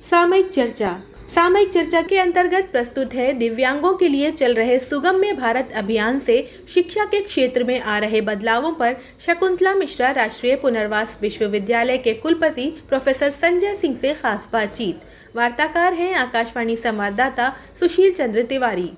सामयिक चर्चा। सामयिक चर्चा के अंतर्गत प्रस्तुत है दिव्यांगों के लिए चल रहे सुगम्य भारत अभियान से शिक्षा के क्षेत्र में आ रहे बदलावों पर शकुंतला मिश्रा राष्ट्रीय पुनर्वास विश्वविद्यालय के कुलपति प्रोफेसर संजय सिंह से खास बातचीत। वार्ताकार हैं आकाशवाणी संवाददाता सुशील चंद्र तिवारी।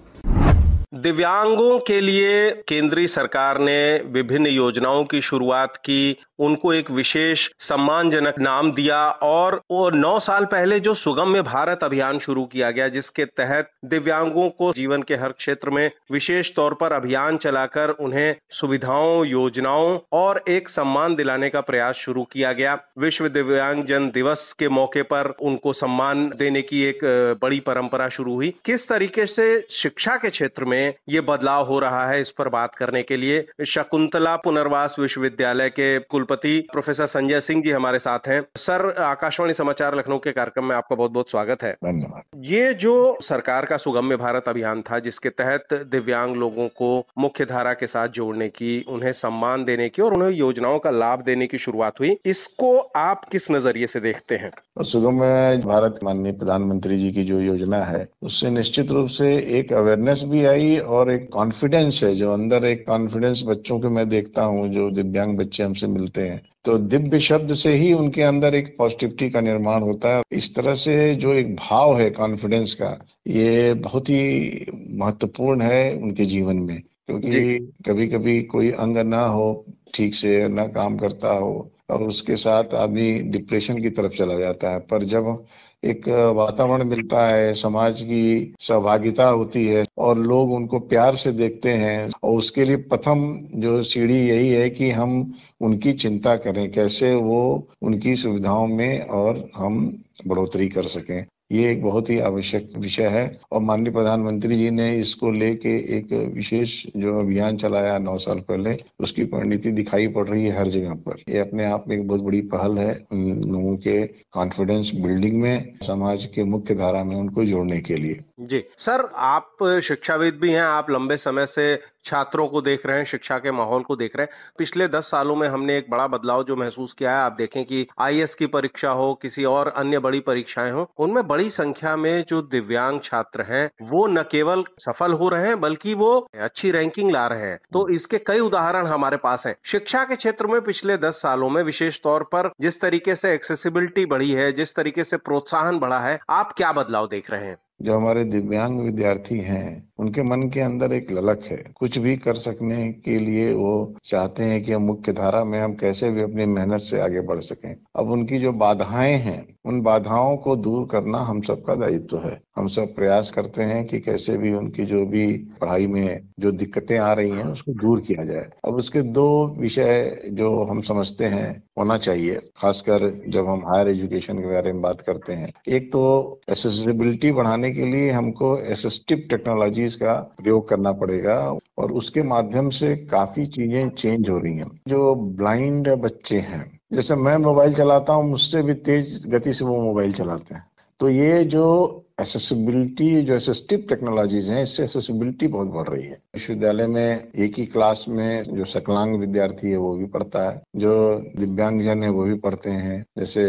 दिव्यांगों के लिए केंद्रीय सरकार ने विभिन्न योजनाओं की शुरुआत की, उनको एक विशेष सम्मानजनक नाम दिया और 9 साल पहले जो सुगम्य भारत अभियान शुरू किया गया, जिसके तहत दिव्यांगों को जीवन के हर क्षेत्र में विशेष तौर पर अभियान चलाकर उन्हें सुविधाओं, योजनाओं और एक सम्मान दिलाने का प्रयास शुरू किया गया। विश्व दिव्यांगजन दिवस के मौके पर उनको सम्मान देने की एक बड़ी परंपरा शुरू हुई। किस तरीके से शिक्षा के क्षेत्र में ये बदलाव हो रहा है, इस पर बात करने के लिए शकुंतला पुनर्वास विश्वविद्यालय के कुलपति प्रोफेसर संजय सिंह जी हमारे साथ हैं। सर, आकाशवाणी समाचार लखनऊ के कार्यक्रम में आपका बहुत बहुत स्वागत है। धन्यवाद। ये जो सरकार का सुगम्य भारत अभियान था, जिसके तहत दिव्यांग लोगों को मुख्य धारा के साथ जोड़ने की, उन्हें सम्मान देने की और उन्हें योजनाओं का लाभ देने की शुरुआत हुई, इसको आप किस नजरिए से देखते हैं? सुगम्य भारत माननीय प्रधानमंत्री जी की जो योजना है, उससे निश्चित रूप से एक अवेयरनेस भी आई और एक कॉन्फिडेंस है, जो अंदर एक कॉन्फिडेंस बच्चों के मैं देखता हूँ, जो दिव्यांग बच्चे हमसे मिलते हैं, तो दिव्य शब्द से ही उनके अंदर एक पॉजिटिविटी का निर्माण होता है। इस तरह से जो एक भाव है कॉन्फिडेंस का, ये बहुत ही महत्वपूर्ण है उनके जीवन में, क्योंकि कभी कभी कोई अंग ना हो ठीक से, ना काम करता हो और उसके साथ आदमी डिप्रेशन की तरफ चला जाता है। पर जब एक वातावरण मिलता है, समाज की सहभागिता होती है और लोग उनको प्यार से देखते हैं, और उसके लिए प्रथम जो सीढ़ी यही है कि हम उनकी चिंता करें, कैसे वो उनकी सुविधाओं में और हम बढ़ोतरी कर सकें। ये एक बहुत ही आवश्यक विषय है और माननीय प्रधानमंत्री जी ने इसको लेके एक विशेष जो अभियान चलाया 9 साल पहले, उसकी परिणति दिखाई पड़ रही है हर जगह पर। ये अपने आप में एक बहुत बड़ी पहल है उन लोगों के कॉन्फिडेंस बिल्डिंग में, समाज के मुख्य धारा में उनको जोड़ने के लिए। जी सर, आप शिक्षाविद भी हैं, आप लंबे समय से छात्रों को देख रहे हैं, शिक्षा के माहौल को देख रहे हैं। पिछले 10 सालों में हमने एक बड़ा बदलाव जो महसूस किया है, आप देखें कि आईएएस की परीक्षा हो, किसी और अन्य बड़ी परीक्षाएं हो, उनमें बड़ी संख्या में जो दिव्यांग छात्र हैं वो न केवल सफल हो रहे हैं बल्कि वो अच्छी रैंकिंग ला रहे हैं। तो इसके कई उदाहरण हमारे पास हैं। शिक्षा के क्षेत्र में पिछले 10 सालों में विशेष तौर पर जिस तरीके से एक्सेसिबिलिटी बढ़ी है, जिस तरीके से प्रोत्साहन बढ़ा है, आप क्या बदलाव देख रहे हैं? जो हमारे दिव्यांग विद्यार्थी हैं, उनके मन के अंदर एक ललक है, कुछ भी कर सकने के लिए वो चाहते हैं कि हम मुख्य धारा में हम कैसे भी अपनी मेहनत से आगे बढ़ सकें। अब उनकी जो बाधाएं हैं, उन बाधाओं को दूर करना हम सबका दायित्व है। हम सब प्रयास करते हैं कि कैसे भी उनकी जो भी पढ़ाई में जो दिक्कतें आ रही हैं उसको दूर किया जाए। अब उसके 2 विषय जो हम समझते हैं होना चाहिए, खासकर जब हम हायर एजुकेशन के बारे में बात करते हैं। एक तो एक्सेसिबिलिटी बढ़ाने के लिए हमको असिस्टिव टेक्नोलॉजीज का प्रयोग करना पड़ेगा और उसके माध्यम से काफी चीजें चेंज हो रही हैं। जो ब्लाइंड बच्चे हैं, जैसे मैं मोबाइल चलाता हूँ, मुझसे भी तेज गति से वो मोबाइल चलाते हैं। तो ये जो एक्सेसिबिलिटी, जो असिस्टिव टेक्नोलॉजीज हैं, इससे एक्सेसिबिलिटी बहुत बढ़ रही है। विश्वविद्यालय में एक ही क्लास में जो सकलांग विद्यार्थी है वो भी पढ़ता है, जो दिव्यांगजन है वो भी पढ़ते हैं, जैसे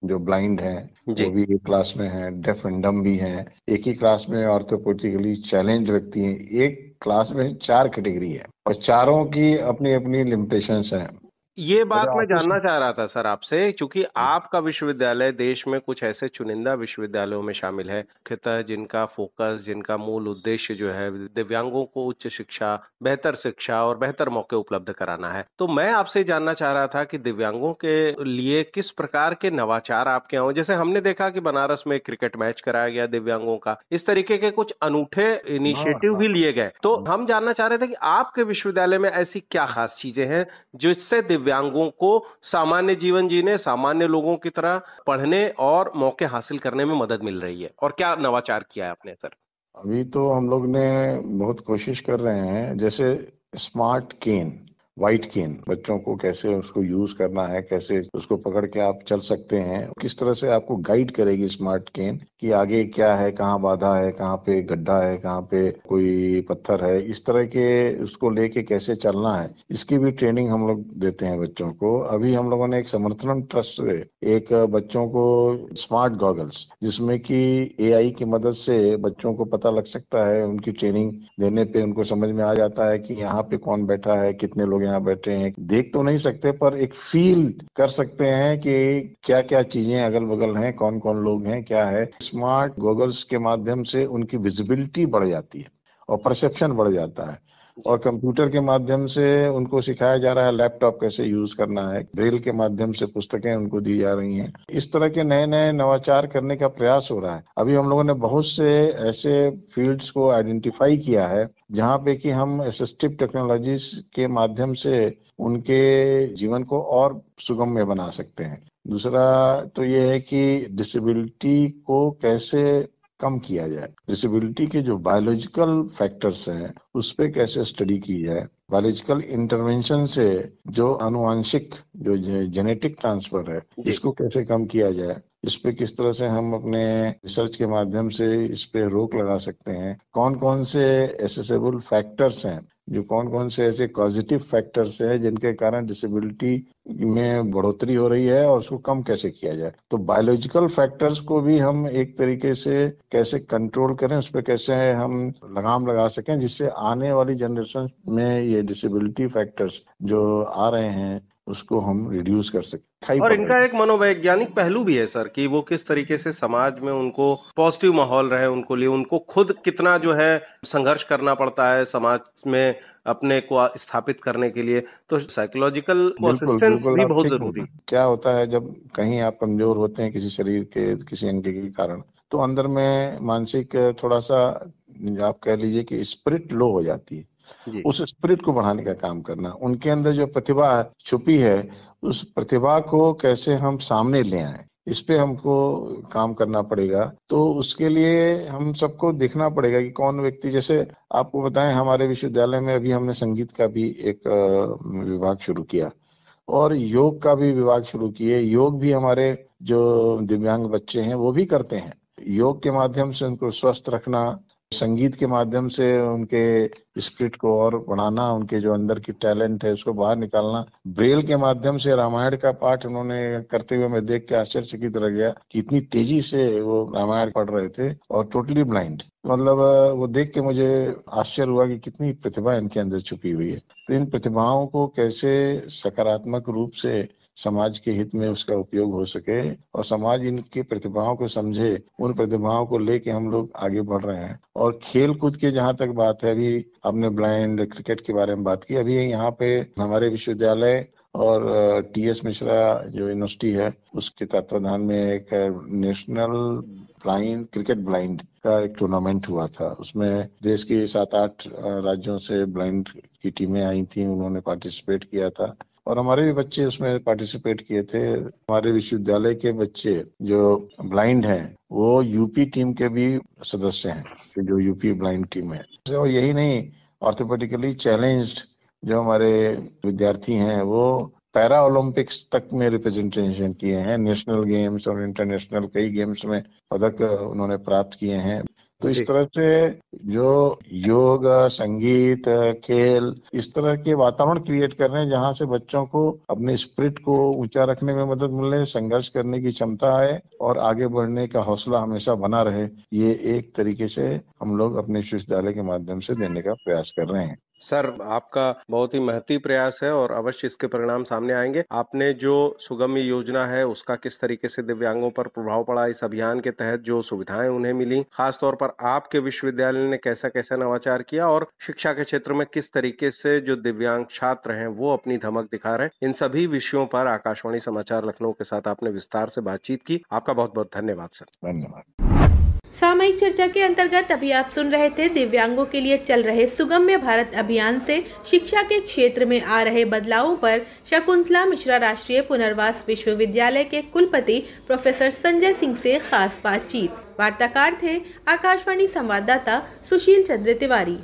जो ब्लाइंड हैं वो भी एक क्लास में है, डेफ एंड डम भी हैं। एक ही क्लास में ऑर्थोपेडिकली चैलेंज व्यक्ति हैं। एक क्लास में 4 कैटेगरी है और चारों की अपनी अपनी लिमिटेशंस हैं। ये बात मैं जानना चाह रहा था सर आपसे, क्योंकि आपका विश्वविद्यालय देश में कुछ ऐसे चुनिंदा विश्वविद्यालयों में शामिल है मुख्यतः जिनका फोकस, जिनका मूल उद्देश्य जो है दिव्यांगों को उच्च शिक्षा, बेहतर शिक्षा और बेहतर मौके उपलब्ध कराना है। तो मैं आपसे जानना चाह रहा था कि दिव्यांगों के लिए किस प्रकार के नवाचार आपके यहाँ हो। जैसे हमने देखा कि बनारस में क्रिकेट मैच कराया गया दिव्यांगों का, इस तरीके के कुछ अनूठे इनिशिएटिव भी लिए गए। तो हम जानना चाह रहे थे कि आपके विश्वविद्यालय में ऐसी क्या खास चीजें हैं जिससे दिव्यांगों को सामान्य जीवन जीने, सामान्य लोगों की तरह पढ़ने और मौके हासिल करने में मदद मिल रही है, और क्या नवाचार किया है आपने सर? अभी तो हम लोग ने बहुत कोशिश कर रहे हैं, जैसे स्मार्ट केन, व्हाइट केन, बच्चों को कैसे उसको यूज करना है, कैसे उसको पकड़ के आप चल सकते हैं, किस तरह से आपको गाइड करेगी स्मार्ट केन कि आगे क्या है, कहाँ बाधा है, कहाँ पे गड्ढा है, कहाँ पे कोई पत्थर है, इस तरह के उसको लेके कैसे चलना है, इसकी भी ट्रेनिंग हम लोग देते हैं बच्चों को। अभी हम लोगों ने एक समर्थन ट्रस्ट से एक बच्चों को स्मार्ट गॉगल्स, जिसमें कि AI की मदद से बच्चों को पता लग सकता है, उनकी ट्रेनिंग देने पे उनको समझ में आ जाता है कि यहाँ पे कौन बैठा है, कितने लोग यहाँ बैठे हैं। देख तो नहीं सकते पर एक फील कर सकते हैं कि क्या क्या चीजें अगल बगल हैं, कौन कौन लोग हैं, क्या है। स्मार्ट गॉगल्स के माध्यम से उनकी विजिबिलिटी बढ़ जाती है और परसेप्शन बढ़ जाता है, और कंप्यूटर के माध्यम से उनको सिखाया जा रहा है लैपटॉप कैसे यूज करना है, ब्रेल के माध्यम से पुस्तकें उनको दी जा रही हैं। इस तरह के नए नए नवाचार करने का प्रयास हो रहा है। अभी हम लोगों ने बहुत से ऐसे फील्ड्स को आइडेंटिफाई किया है जहाँ पे कि हम असिस्टिव टेक्नोलॉजीज के माध्यम से उनके जीवन को और सुगम्य बना सकते हैं। दूसरा तो ये है कि डिसेबिलिटी को कैसे कम किया जाए, डिसेबिलिटी के जो बायोलॉजिकल फैक्टर्स हैं उस पे कैसे स्टडी की जाए, बायोलॉजिकल इंटरवेंशन से जो आनुवांशिक जो जेनेटिक ट्रांसफर है इसको कैसे कम किया जाए, इस पे किस तरह से हम अपने रिसर्च के माध्यम से इस पे रोक लगा सकते हैं, कौन कौन से एसेसेबल फैक्टर्स हैं, जो कौन कौन से ऐसे पॉजिटिव फैक्टर्स हैं जिनके कारण डिसेबिलिटी में बढ़ोतरी हो रही है और उसको कम कैसे किया जाए। तो बायोलॉजिकल फैक्टर्स को भी हम एक तरीके से कैसे कंट्रोल करें, उस पर कैसे हम लगाम लगा सकें, जिससे आने वाली जनरेशन में ये डिसेबिलिटी फैक्टर्स जो आ रहे हैं उसको हम रिड्यूस कर सकें। और इनका एक मनोवैज्ञानिक पहलू भी है सर, कि वो किस तरीके से समाज में उनको पॉजिटिव माहौल रहे, उनको लिए उनको खुद कितना जो है संघर्ष करना पड़ता है समाज में अपने को स्थापित करने के लिए, तो साइकोलॉजिकल असिस्टेंस भी बहुत जरूरी है। क्या होता है जब कहीं आप कमजोर होते हैं किसी शरीर के किसी अंग के कारण, तो अंदर में मानसिक थोड़ा सा आप कह लीजिए कि स्पिरिट लो हो जाती है। उस स्पिरिट को बढ़ाने का काम करना, उनके अंदर जो प्रतिभा छुपी है उस प्रतिभा को कैसे हम सामने ले आए, इस पे हमको काम करना पड़ेगा। तो उसके लिए हम सबको देखना पड़ेगा कि कौन व्यक्ति, जैसे आपको बताएं हमारे विश्वविद्यालय में अभी हमने संगीत का भी एक विभाग शुरू किया और योग का भी विभाग शुरू किए। योग भी हमारे जो दिव्यांग बच्चे हैं वो भी करते हैं। योग के माध्यम से उनको स्वस्थ रखना, संगीत के माध्यम से उनके स्पिरिट को और बढ़ाना, उनके जो अंदर की टैलेंट है उसको बाहर निकालना। ब्रेल के माध्यम से रामायण का पाठ उन्होंने करते हुए मैं देख के आश्चर्यचकित रह गया कि इतनी तेजी से वो रामायण पढ़ रहे थे और टोटली ब्लाइंड। मतलब वो देख के मुझे आश्चर्य हुआ कि कितनी प्रतिभा इनके अंदर छुपी हुई है। तो इन प्रतिभाओं को कैसे सकारात्मक रूप से समाज के हित में उसका उपयोग हो सके और समाज इनकी प्रतिभाओं को समझे, उन प्रतिभाओं को लेके हम लोग आगे बढ़ रहे हैं। और खेल कूद के जहाँ तक बात है, अभी आपने ब्लाइंड क्रिकेट के बारे में बात की, अभी यहाँ पे हमारे विश्वविद्यालय और TS मिश्रा जो यूनिवर्सिटी है उसके तत्वाधान में एक नेशनल ब्लाइंड क्रिकेट ब्लाइंड का एक टूर्नामेंट हुआ था। उसमें देश के 7-8 राज्यों से ब्लाइंड की टीमें आई थी, उन्होंने पार्टिसिपेट किया था और हमारे भी बच्चे उसमें पार्टिसिपेट किए थे। हमारे विश्वविद्यालय के बच्चे जो ब्लाइंड हैं वो यूपी टीम के भी सदस्य हैं, जो यूपी ब्लाइंड टीम है। और यही नहीं, ऑर्थोपेडिकली चैलेंज्ड जो हमारे विद्यार्थी हैं वो पैरा ओलंपिक्स तक में रिप्रेजेंटेशन किए हैं, नेशनल गेम्स और इंटरनेशनल कई गेम्स में पदक उन्होंने प्राप्त किए हैं। तो इस तरह से जो योग, संगीत, खेल, इस तरह के वातावरण क्रिएट कर रहे हैं जहां से बच्चों को अपने स्पिरिट को ऊंचा रखने में मदद मिले, संघर्ष करने की क्षमता है और आगे बढ़ने का हौसला हमेशा बना रहे। ये एक तरीके से हम लोग अपने विश्वविद्यालय के माध्यम से देने का प्रयास कर रहे हैं। सर, आपका बहुत ही महती प्रयास है और अवश्य इसके परिणाम सामने आएंगे। आपने जो सुगम्य योजना है उसका किस तरीके से दिव्यांगों पर प्रभाव पड़ा, इस अभियान के तहत जो सुविधाएं उन्हें मिली, खासतौर पर आपके विश्वविद्यालय ने कैसा कैसा नवाचार किया और शिक्षा के क्षेत्र में किस तरीके से जो दिव्यांग छात्र हैं वो अपनी धमक दिखा रहे हैं, इन सभी विषयों पर आकाशवाणी समाचार लखनऊ के साथ आपने विस्तार से बातचीत की। आपका बहुत बहुत धन्यवाद सर। धन्यवाद। सामयिक चर्चा के अंतर्गत अभी आप सुन रहे थे दिव्यांगों के लिए चल रहे सुगम्य भारत अभियान से शिक्षा के क्षेत्र में आ रहे बदलावों पर शकुंतला मिश्रा राष्ट्रीय पुनर्वास विश्वविद्यालय के कुलपति प्रोफेसर संजय सिंह से खास बातचीत। वार्ताकार थे आकाशवाणी संवाददाता सुशील चंद्र तिवारी।